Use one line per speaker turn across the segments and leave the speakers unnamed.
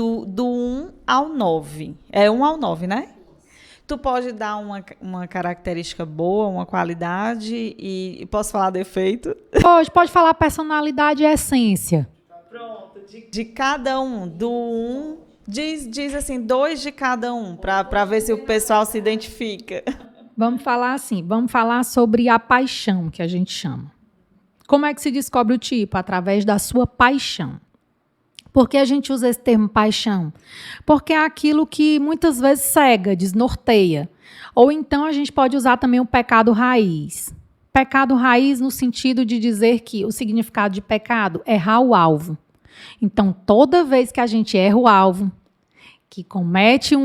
do 1 ao 9. É 1 ao 9, né? Tu pode dar uma característica boa, uma qualidade e posso falar defeito?
Pode falar personalidade e essência.
Pronto. De cada um, do 1, diz assim, 2 de cada um, para ver se o pessoal se identifica.
Vamos falar assim, vamos falar sobre a paixão, que a gente chama. Como é que se descobre o tipo? Através da sua paixão. Por que a gente usa esse termo paixão? Porque é aquilo que muitas vezes cega, desnorteia. Ou então a gente pode usar também o pecado raiz. Pecado raiz no sentido de dizer que o significado de pecado é errar o alvo. Então, toda vez que a gente erra o alvo, que comete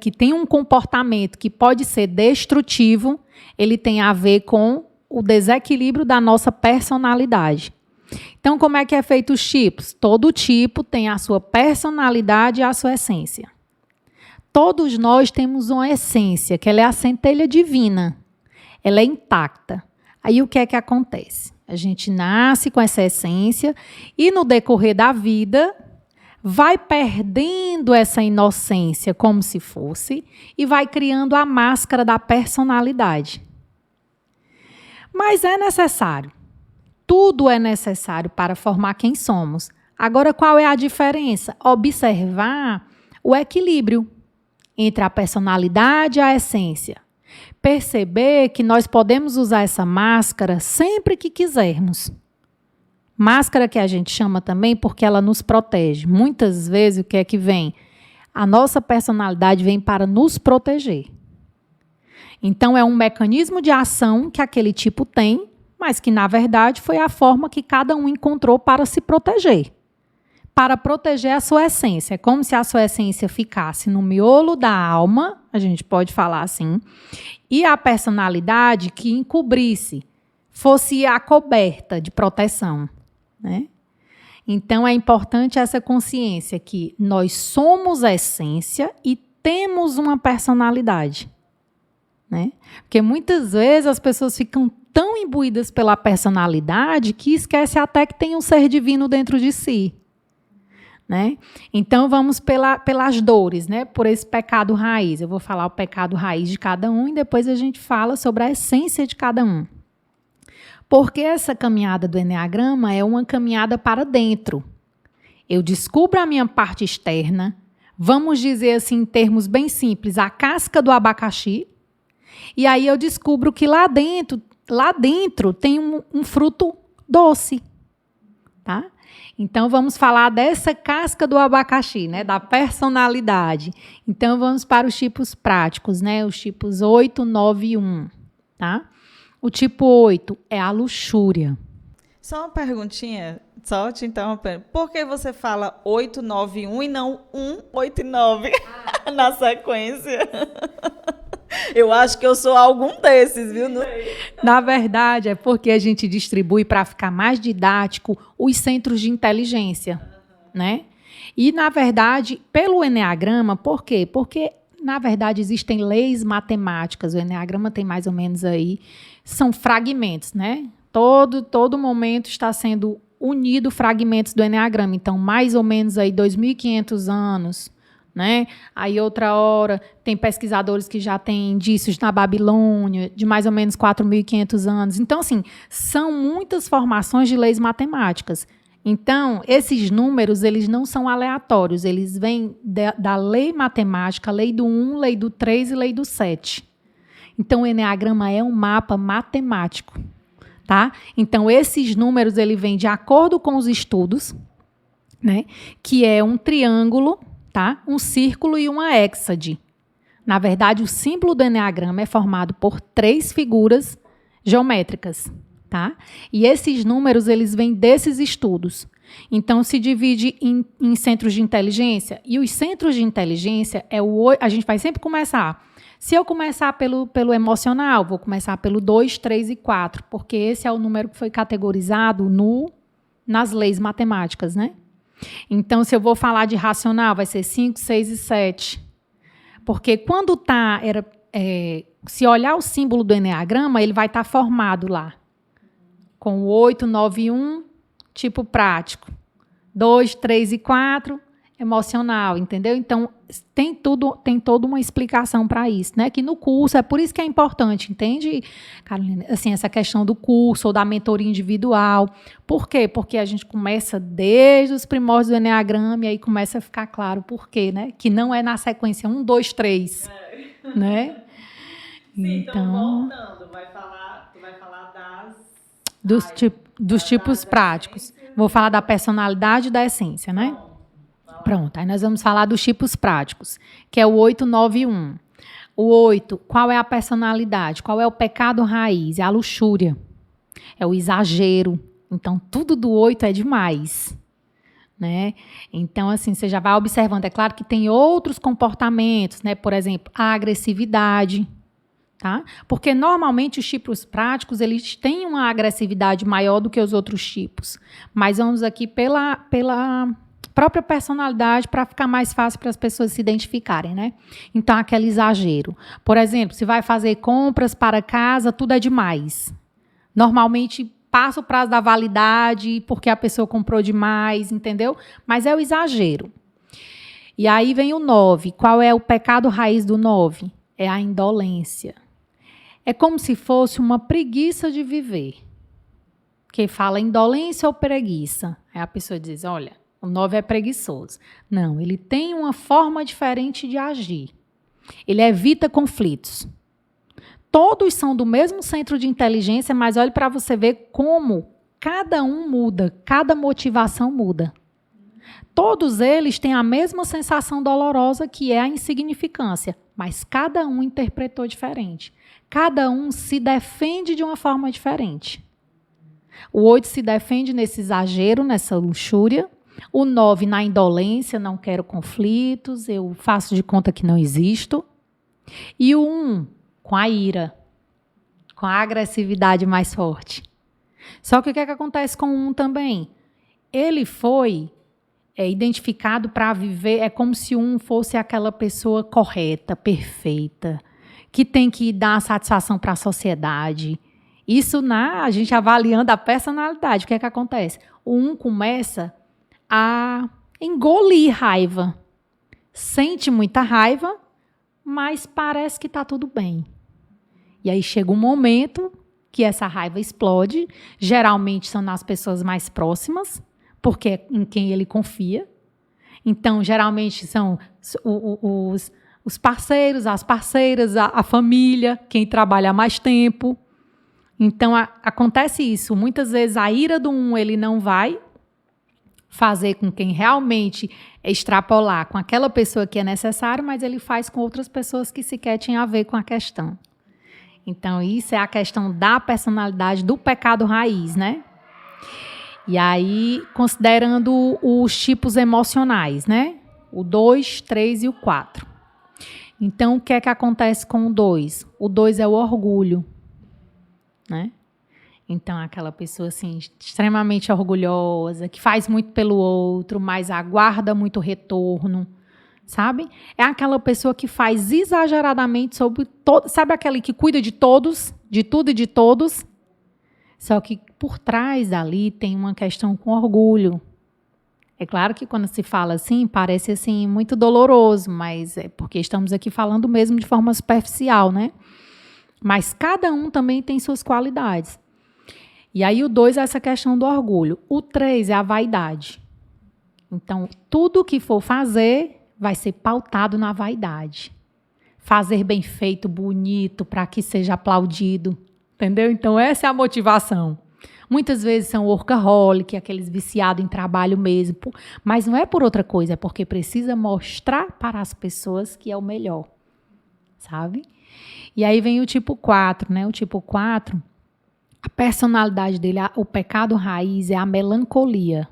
que tem um comportamento que pode ser destrutivo, ele tem a ver com o desequilíbrio da nossa personalidade. Então, como é que é feito os tipos? Todo tipo tem a sua personalidade e a sua essência. Todos nós temos uma essência, que ela é a centelha divina. Ela é intacta. Aí o que é que acontece? A gente nasce com essa essência e no decorrer da vida vai perdendo essa inocência como se fosse e vai criando a máscara da personalidade. Mas é necessário. Tudo é necessário para formar quem somos. Agora, qual é a diferença? Observar o equilíbrio entre a personalidade e a essência. Perceber que nós podemos usar essa máscara sempre que quisermos. Máscara que a gente chama também porque ela nos protege. Muitas vezes o que é que vem? A nossa personalidade vem para nos proteger. Então é um mecanismo de ação que aquele tipo tem, mas que na verdade foi a forma que cada um encontrou para se proteger. Para proteger a sua essência. É como se a sua essência ficasse no miolo da alma, a gente pode falar assim, e a personalidade que encobrisse, fosse a coberta de proteção. Né? Então, é importante essa consciência que nós somos a essência e temos uma personalidade. Né? Porque muitas vezes as pessoas ficam tão imbuídas pela personalidade que esquece até que tem um ser divino dentro de si. Né? Então, vamos pelas dores, né? Por esse pecado raiz. Eu vou falar o pecado raiz de cada um e depois a gente fala sobre a essência de cada um. Porque essa caminhada do Eneagrama é uma caminhada para dentro. Eu descubro a minha parte externa, vamos dizer assim em termos bem simples, a casca do abacaxi, e aí eu descubro que lá dentro tem um fruto doce. Tá? Então, vamos falar dessa casca do abacaxi, né? Da personalidade. Então, vamos para os tipos práticos, né? Os tipos 8, 9 e 1. Tá? O tipo 8 é a luxúria.
Só uma perguntinha, só te interrompendo. Por que você fala 8, 9 e 1 e não 1, 8 e 9 na sequência? Eu acho que eu sou algum desses, viu?
Na verdade, é porque a gente distribui para ficar mais didático os centros de inteligência, né? E, na verdade, pelo Eneagrama, por quê? Porque, na verdade, existem leis matemáticas. O Eneagrama tem mais ou menos aí, são fragmentos, né? Todo momento está sendo unido fragmentos do Eneagrama. Então, mais ou menos aí 2.500 anos, né? Aí outra hora tem pesquisadores que já têm indícios na Babilônia de mais ou menos 4.500 anos. Então, assim, são muitas formações de leis matemáticas. Então, esses números, eles não são aleatórios, eles vêm da lei matemática, lei do 1, lei do 3 e lei do 7. Então, o Eneagrama é um mapa matemático. Tá? Então, esses números ele vêm de acordo com os estudos, né? Que é um triângulo, tá? Um círculo e uma hexade. Na verdade, o símbolo do Eneagrama é formado por 3 figuras geométricas. Tá? E esses números eles vêm desses estudos. Então, se divide em centros de inteligência. E os centros de inteligência, a gente vai sempre começar. Se eu começar pelo emocional, vou começar pelo 2, 3 e 4, porque esse é o número que foi categorizado nas leis matemáticas, né? Então, se eu vou falar de racional, vai ser 5, 6 e 7. Porque quando se olhar o símbolo do Eneagrama, ele vai estar formado lá. Com 8, 9 e 1, tipo prático. 2, 3 e 4, emocional, entendeu? Então, tem toda uma explicação para isso, né? Que no curso, é por isso que é importante, entende, Carolina? Assim, essa questão do curso ou da mentoria individual. Por quê? Porque a gente começa desde os primórdios do Eneagrama e aí começa a ficar claro por quê, né? Que não é na sequência 1, 2, 3, né?
Sim, então voltando, tu vai falar
dos tipos práticos. Vou falar da personalidade e da essência, né? Pronto, aí nós vamos falar dos tipos práticos, que é o 8, 9 e 1. O 8, qual é a personalidade? Qual é o pecado raiz? É a luxúria, é o exagero. Então, tudo do 8 é demais, né? Então, assim, você já vai observando. É claro que tem outros comportamentos, né? Por exemplo, a agressividade, tá? Porque, normalmente, os tipos práticos, eles têm uma agressividade maior do que os outros tipos. Mas vamos aqui pela própria personalidade para ficar mais fácil para as pessoas se identificarem, né? Então, aquele exagero. Por exemplo, se vai fazer compras para casa, tudo é demais. Normalmente, passa o prazo da validade porque a pessoa comprou demais, entendeu? Mas é o exagero. E aí vem o 9. Qual é o pecado raiz do 9? É a indolência. É como se fosse uma preguiça de viver. Quem fala indolência ou preguiça? Aí a pessoa diz, olha, o 9 é preguiçoso. Não, ele tem uma forma diferente de agir. Ele evita conflitos. Todos são do mesmo centro de inteligência, mas olhe para você ver como cada um muda, cada motivação muda. Todos eles têm a mesma sensação dolorosa, que é a insignificância, mas cada um interpretou diferente. Cada um se defende de uma forma diferente. O 8 se defende nesse exagero, nessa luxúria. O 9 na indolência, não quero conflitos, eu faço de conta que não existo. E o 1 com a ira, com a agressividade mais forte. Só que o que é que acontece com o 1 também? Ele foi identificado para viver, é como se o 1 fosse aquela pessoa correta, perfeita, que tem que dar satisfação para a sociedade. Isso a gente avaliando a personalidade. O que é que acontece? O 1 começa a engolir raiva. Sente muita raiva, mas parece que está tudo bem. E aí chega um momento que essa raiva explode. Geralmente são nas pessoas mais próximas, porque é em quem ele confia. Então, geralmente são os parceiros, as parceiras, a família, quem trabalha há mais tempo. Então, acontece isso. Muitas vezes a ira do 1 ele não vai fazer com quem realmente extrapolar com aquela pessoa que é necessário, mas ele faz com outras pessoas que sequer tinham a ver com a questão. Então, isso é a questão da personalidade, do pecado raiz, né? E aí, considerando os tipos emocionais, né? O 2, 3 e o 4. Então, o que é que acontece com o 2? O 2 é o orgulho, né? Então, aquela pessoa assim, extremamente orgulhosa, que faz muito pelo outro, mas aguarda muito retorno, sabe? É aquela pessoa que faz exageradamente sobre todo, sabe aquele que cuida de todos, de tudo e de todos? Só que por trás dali tem uma questão com orgulho. É claro que quando se fala assim, parece assim muito doloroso, mas é porque estamos aqui falando mesmo de forma superficial, né? Mas cada um também tem suas qualidades. E aí o 2 é essa questão do orgulho. O 3 é a vaidade. Então, tudo que for fazer vai ser pautado na vaidade. Fazer bem feito, bonito, para que seja aplaudido. Entendeu? Então, essa é a motivação. Muitas vezes são workaholic, aqueles viciados em trabalho mesmo. Mas não é por outra coisa, é porque precisa mostrar para as pessoas que é o melhor. Sabe? E aí vem o tipo 4, né? O tipo 4... A personalidade dele, o pecado raiz é a melancolia.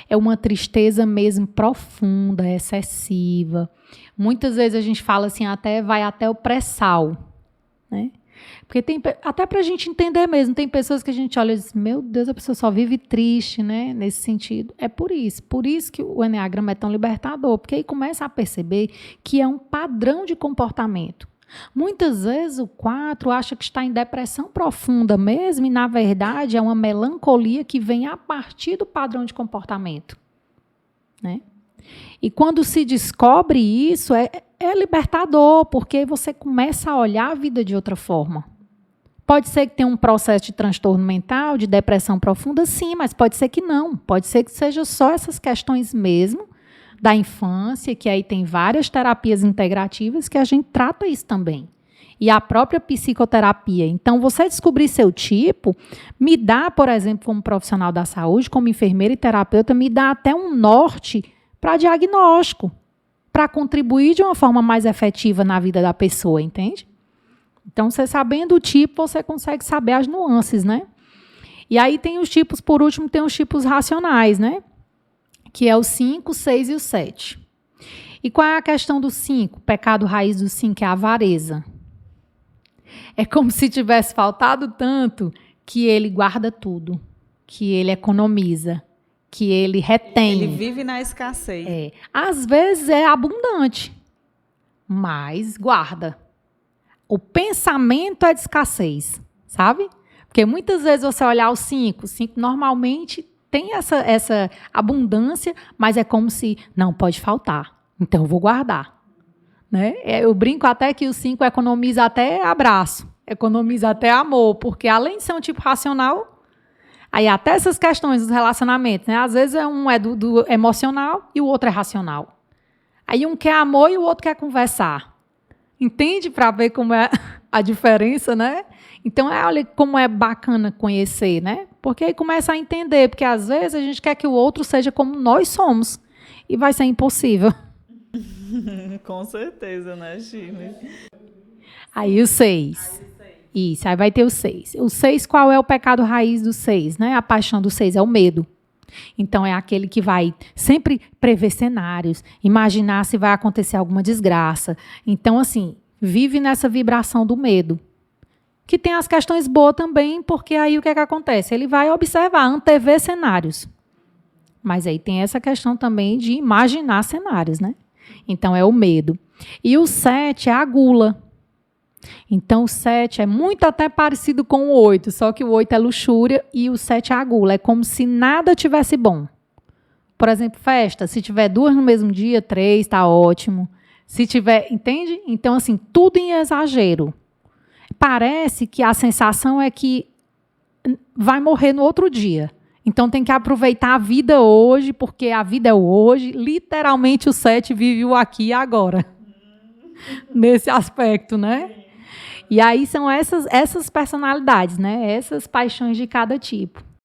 É uma tristeza mesmo profunda, excessiva. Muitas vezes a gente fala assim, vai até o pré-sal, né? Porque até para a gente entender mesmo, tem pessoas que a gente olha e diz, meu Deus, a pessoa só vive triste, né? Nesse sentido. É por isso que o Eneagrama é tão libertador, porque aí começa a perceber que é um padrão de comportamento. Muitas vezes o 4 acha que está em depressão profunda mesmo e, na verdade, é uma melancolia que vem a partir do padrão de comportamento, né? E quando se descobre isso, é libertador, porque você começa a olhar a vida de outra forma. Pode ser que tenha um processo de transtorno mental, de depressão profunda, sim, mas pode ser que não. Pode ser que seja só essas questões mesmo da infância, que aí tem várias terapias integrativas que a gente trata isso também. E a própria psicoterapia. Então, você descobrir seu tipo, me dá, por exemplo, como profissional da saúde, como enfermeira e terapeuta, me dá até um norte para diagnóstico, para contribuir de uma forma mais efetiva na vida da pessoa, entende? Então, você sabendo o tipo, você consegue saber as nuances, né? E aí tem os tipos, por último, tem os tipos racionais, né? Que é o 5, o 6 e o 7. E qual é a questão do 5? O pecado raiz do 5 é a avareza. É como se tivesse faltado tanto que ele guarda tudo, que ele economiza, que ele retém.
Ele vive na escassez.
Às vezes é abundante, mas guarda. O pensamento é de escassez, sabe? Porque muitas vezes você olhar o 5 normalmente tem essa abundância, mas é como se não pode faltar, então eu vou guardar. Né? Eu brinco até que o 5 economiza até abraço, economiza até amor, porque além de ser um tipo racional, aí até essas questões dos relacionamentos, né? Às vezes um é do emocional e o outro é racional. Aí um quer amor e o outro quer conversar. Entende? Para ver como é a diferença, né? Então, olha como é bacana conhecer, né? Porque aí começa a entender, porque às vezes a gente quer que o outro seja como nós somos e vai ser impossível.
Com certeza, né, Chile?
Aí o 6. Isso, aí vai ter o 6. O 6, qual é o pecado raiz do 6? Né? A paixão do 6 é o medo. Então, é aquele que vai sempre prever cenários, imaginar se vai acontecer alguma desgraça. Então, assim, vive nessa vibração do medo. Que tem as questões boas também, porque aí o que é que acontece? Ele vai observar, antever cenários. Mas aí tem essa questão também de imaginar cenários, né? Então, é o medo. E o 7 é a gula. Então, o 7 é muito até parecido com o 8, só que o 8 é luxúria e o 7 é a gula. É como se nada tivesse bom. Por exemplo, festa. Se tiver 2 no mesmo dia, 3, está ótimo. Se tiver, entende? Então, assim, tudo em exagero. Parece que a sensação é que vai morrer no outro dia. Então, tem que aproveitar a vida hoje, porque a vida é o hoje. Literalmente, o 7 vive o aqui e agora. Nesse aspecto, né? E aí são essas personalidades, né? Essas paixões de cada tipo.